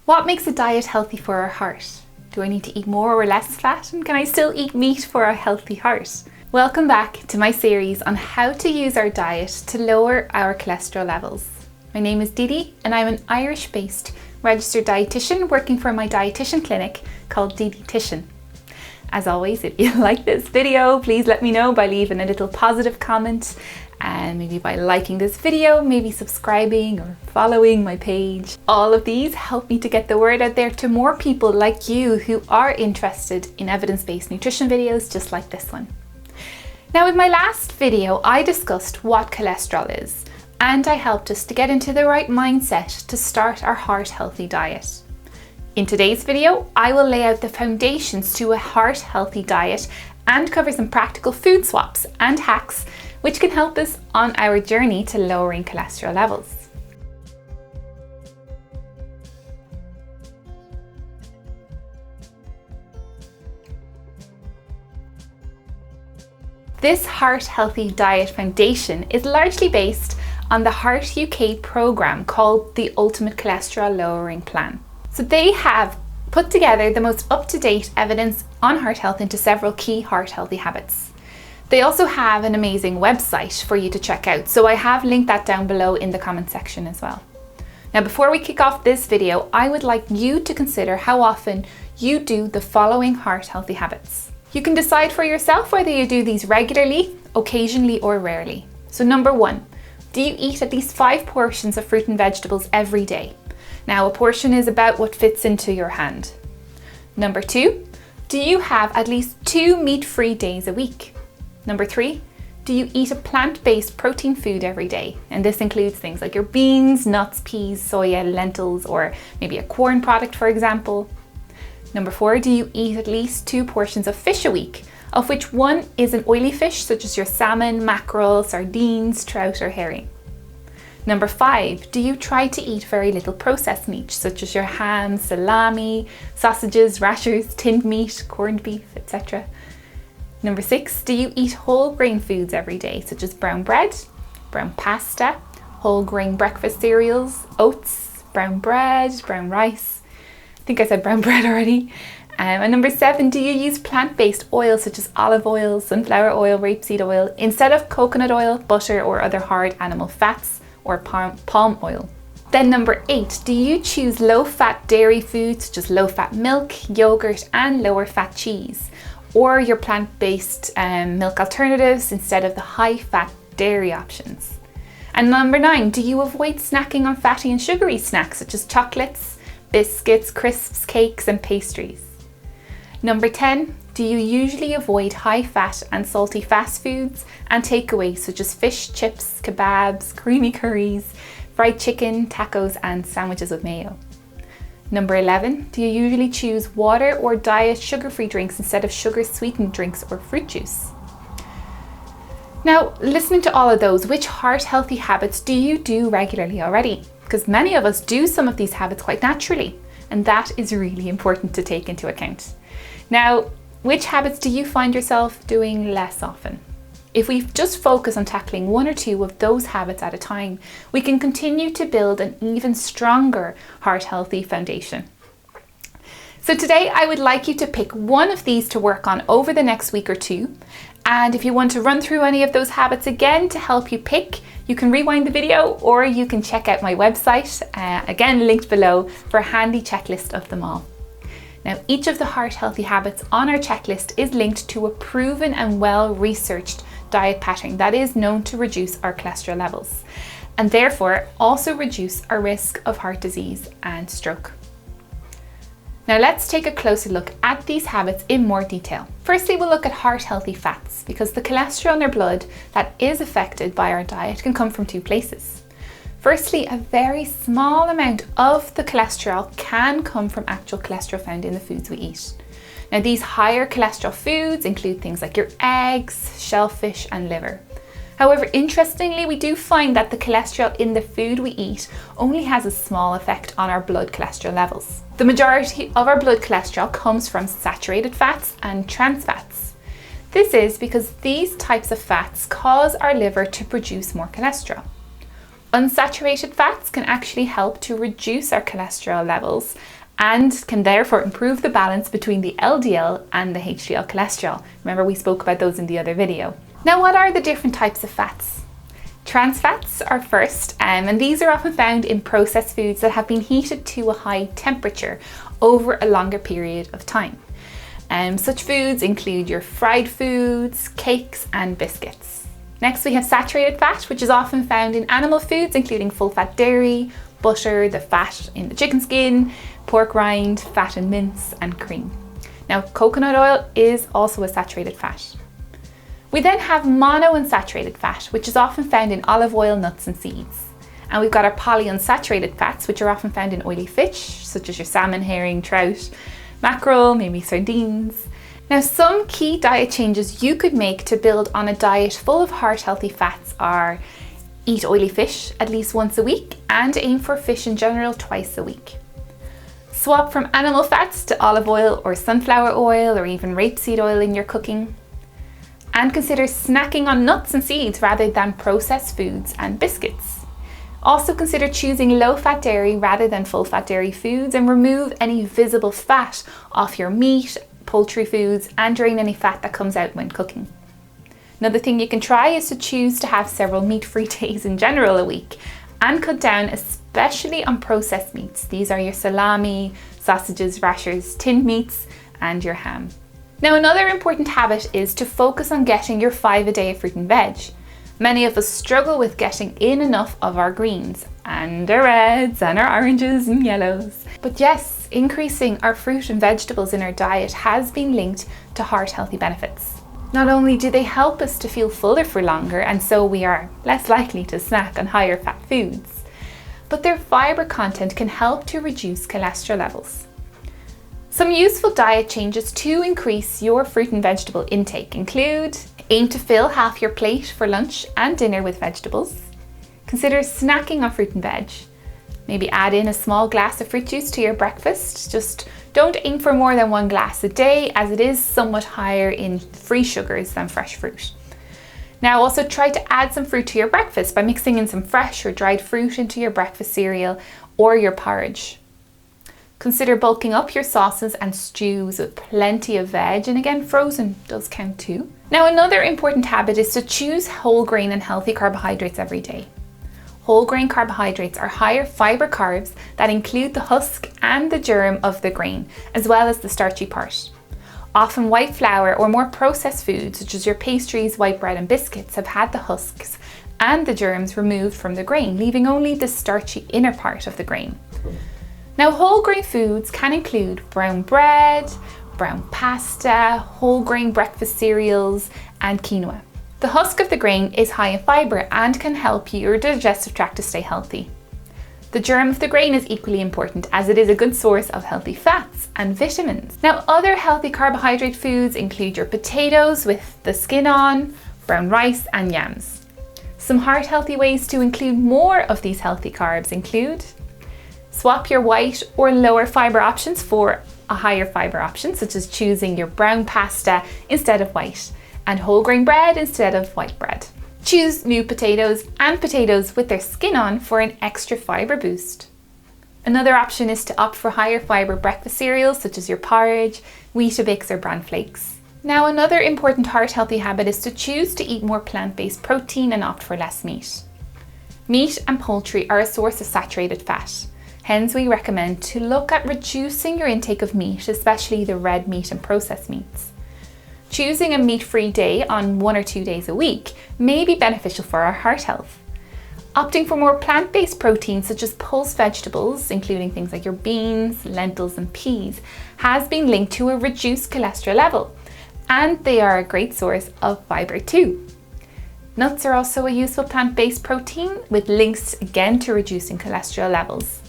What makes a diet healthy for our heart? Do I need to eat more or less fat? And can I still eat meat for a healthy heart? Welcome back to my series on how to use our diet to lower our cholesterol levels. My name is Didi and I'm an Irish-based registered dietitian working for my dietitian clinic called Diditition. As always, if you like this video, please let me know by leaving a little positive comment and maybe by liking this video, maybe subscribing or following my page. All of these help me to get the word out there to more people like you who are interested in evidence-based nutrition videos just like this one. Now, in my last video, I discussed what cholesterol is and I helped us to get into the right mindset to start our heart healthy diet. In today's video, I will lay out the foundations to a heart healthy diet and cover some practical food swaps and hacks which can help us on our journey to lowering cholesterol levels. This Heart Healthy Diet Foundation is largely based on the Heart UK programme called the Ultimate Cholesterol Lowering Plan. So they have put together the most up-to-date evidence on heart health into several key heart healthy habits. They also have an amazing website for you to check out, so I have linked that down below in the comment section as well. Now, before we kick off this video, I would like you to consider how often you do the following heart healthy habits. You can decide for yourself whether you do these regularly, occasionally, or rarely. So number 1, do you eat at least 5 portions of fruit and vegetables every day? Now, a portion is about what fits into your hand. Number 2, do you have at least 2 meat-free days a week? Number 3, do you eat a plant-based protein food every day? And this includes things like your beans, nuts, peas, soya, lentils, or maybe a corn product, for example. Number 4, do you eat at least 2 portions of fish a week, of which one is an oily fish such as your salmon, mackerel, sardines, trout, or herring? Number 5, do you try to eat very little processed meat, such as your ham, salami, sausages, rashers, tinned meat, corned beef, etc.? Number 6, do you eat whole grain foods every day, such as brown bread, brown pasta, whole grain breakfast cereals, oats, brown bread, brown rice? I think I said brown bread already. And number 7, do you use plant-based oils such as olive oil, sunflower oil, rapeseed oil, instead of coconut oil, butter, or other hard animal fats, or palm oil? Then number 8, do you choose low-fat dairy foods such as low-fat milk, yogurt, and lower-fat cheese? Or your plant-based milk alternatives instead of the high-fat dairy options? And number 9, do you avoid snacking on fatty and sugary snacks such as chocolates, biscuits, crisps, cakes, and pastries? Number 10, do you usually avoid high-fat and salty fast foods and takeaways such as fish, chips, kebabs, creamy curries, fried chicken, tacos, and sandwiches with mayo? Number 11, do you usually choose water or diet sugar-free drinks instead of sugar-sweetened drinks or fruit juice? Now, listening to all of those, which heart-healthy habits do you do regularly already? Because many of us do some of these habits quite naturally, and that is really important to take into account. Now, which habits do you find yourself doing less often? If we just focus on tackling 1 or 2 of those habits at a time, we can continue to build an even stronger heart healthy foundation. So today I would like you to pick one of these to work on over the next week or 2. And if you want to run through any of those habits again to help you pick, you can rewind the video or you can check out my website, again linked below, for a handy checklist of them all. Now, each of the heart healthy habits on our checklist is linked to a proven and well-researched diet pattern that is known to reduce our cholesterol levels and therefore also reduce our risk of heart disease and stroke. Now let's take a closer look at these habits in more detail. Firstly, we'll look at heart healthy fats because the cholesterol in our blood that is affected by our diet can come from 2 places. Firstly, a very small amount of the cholesterol can come from actual cholesterol found in the foods we eat. Now, these higher cholesterol foods include things like your eggs, shellfish, and liver. However, interestingly, we do find that the cholesterol in the food we eat only has a small effect on our blood cholesterol levels. The majority of our blood cholesterol comes from saturated fats and trans fats. This is because these types of fats cause our liver to produce more cholesterol. Unsaturated fats can actually help to reduce our cholesterol levels and can therefore improve the balance between the LDL and the HDL cholesterol. Remember, we spoke about those in the other video. Now, what are the different types of fats? Trans fats are first, and these are often found in processed foods that have been heated to a high temperature over a longer period of time. Such foods include your fried foods, cakes and biscuits. Next, we have saturated fat, which is often found in animal foods, including full-fat dairy, butter, the fat in the chicken skin, pork rind, fat in mince and cream. Now, coconut oil is also a saturated fat. We then have monounsaturated fat, which is often found in olive oil, nuts and seeds. And we've got our polyunsaturated fats, which are often found in oily fish, such as your salmon, herring, trout, mackerel, maybe sardines. Now, some key diet changes you could make to build on a diet full of heart-healthy fats are: eat oily fish at least once a week and aim for fish in general twice a week. Swap from animal fats to olive oil or sunflower oil or even rapeseed oil in your cooking. And consider snacking on nuts and seeds rather than processed foods and biscuits. Also consider choosing low-fat dairy rather than full-fat dairy foods, and remove any visible fat off your meat, poultry foods, and drain any fat that comes out when cooking. Another thing you can try is to choose to have several meat-free days in general a week, and cut down especially on processed meats. These are your salami, sausages, rashers, tinned meats, and your ham. Now, another important habit is to focus on getting your 5 a day of fruit and veg. Many of us struggle with getting in enough of our greens and our reds and our oranges and yellows. But yes, increasing our fruit and vegetables in our diet has been linked to heart healthy benefits. Not only do they help us to feel fuller for longer, and so we are less likely to snack on higher fat foods, but their fibre content can help to reduce cholesterol levels. Some useful diet changes to increase your fruit and vegetable intake include: aim to fill half your plate for lunch and dinner with vegetables. Consider snacking on fruit and veg. Maybe add in a small glass of fruit juice to your breakfast. Just don't aim for more than 1 glass a day, as it is somewhat higher in free sugars than fresh fruit. Now, also try to add some fruit to your breakfast by mixing in some fresh or dried fruit into your breakfast cereal or your porridge. Consider bulking up your sauces and stews with plenty of veg, and again, frozen does count too. Now, another important habit is to choose whole grain and healthy carbohydrates every day. Whole grain carbohydrates are higher fibre carbs that include the husk and the germ of the grain, as well as the starchy part. Often white flour or more processed foods, such as your pastries, white bread and biscuits, have had the husks and the germs removed from the grain, leaving only the starchy inner part of the grain. Now, whole grain foods can include brown bread, brown pasta, whole grain breakfast cereals, and quinoa. The husk of the grain is high in fibre and can help your digestive tract to stay healthy. The germ of the grain is equally important, as it is a good source of healthy fats and vitamins. Now, other healthy carbohydrate foods include your potatoes with the skin on, brown rice, and yams. Some heart healthy ways to include more of these healthy carbs include: swap your white or lower fibre options for a higher fibre option, such as choosing your brown pasta instead of white, and whole grain bread instead of white bread. Choose new potatoes and potatoes with their skin on for an extra fibre boost. Another option is to opt for higher fibre breakfast cereals, such as your porridge, Weetabix or bran flakes. Now, another important heart healthy habit is to choose to eat more plant-based protein and opt for less meat. Meat and poultry are a source of saturated fat. Hence, we recommend to look at reducing your intake of meat, especially the red meat and processed meats. Choosing a meat-free day on 1 or 2 days a week may be beneficial for our heart health. Opting for more plant-based proteins, such as pulse vegetables, including things like your beans, lentils and peas, has been linked to a reduced cholesterol level, and they are a great source of fibre too. Nuts are also a useful plant-based protein, with links again to reducing cholesterol levels.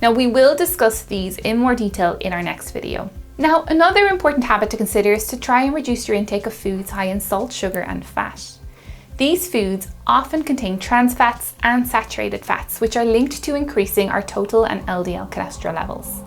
Now, we will discuss these in more detail in our next video. Now, another important habit to consider is to try and reduce your intake of foods high in salt, sugar and fat. These foods often contain trans fats and saturated fats, which are linked to increasing our total and LDL cholesterol levels.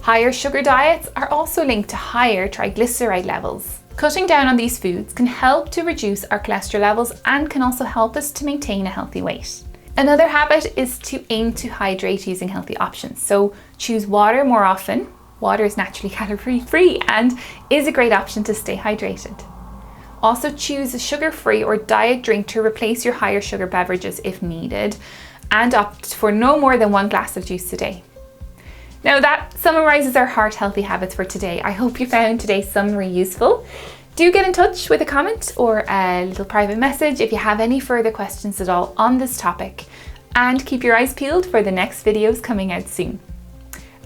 Higher sugar diets are also linked to higher triglyceride levels. Cutting down on these foods can help to reduce our cholesterol levels and can also help us to maintain a healthy weight. Another habit is to aim to hydrate using healthy options. So choose water more often. Water is naturally calorie free and is a great option to stay hydrated. Also choose a sugar-free or diet drink to replace your higher sugar beverages if needed, and opt for no more than 1 glass of juice a day. Now that summarizes our heart healthy habits for today. I hope you found today's summary useful. Do get in touch with a comment or a little private message if you have any further questions at all on this topic, and keep your eyes peeled for the next videos coming out soon.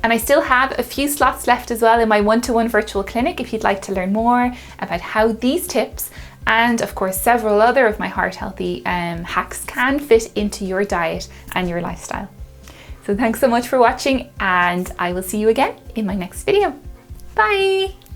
And I still have a few slots left as well in my one-to-one virtual clinic if you'd like to learn more about how these tips, and of course several other of my heart healthy hacks, can fit into your diet and your lifestyle. So thanks so much for watching, and I will see you again in my next video. Bye!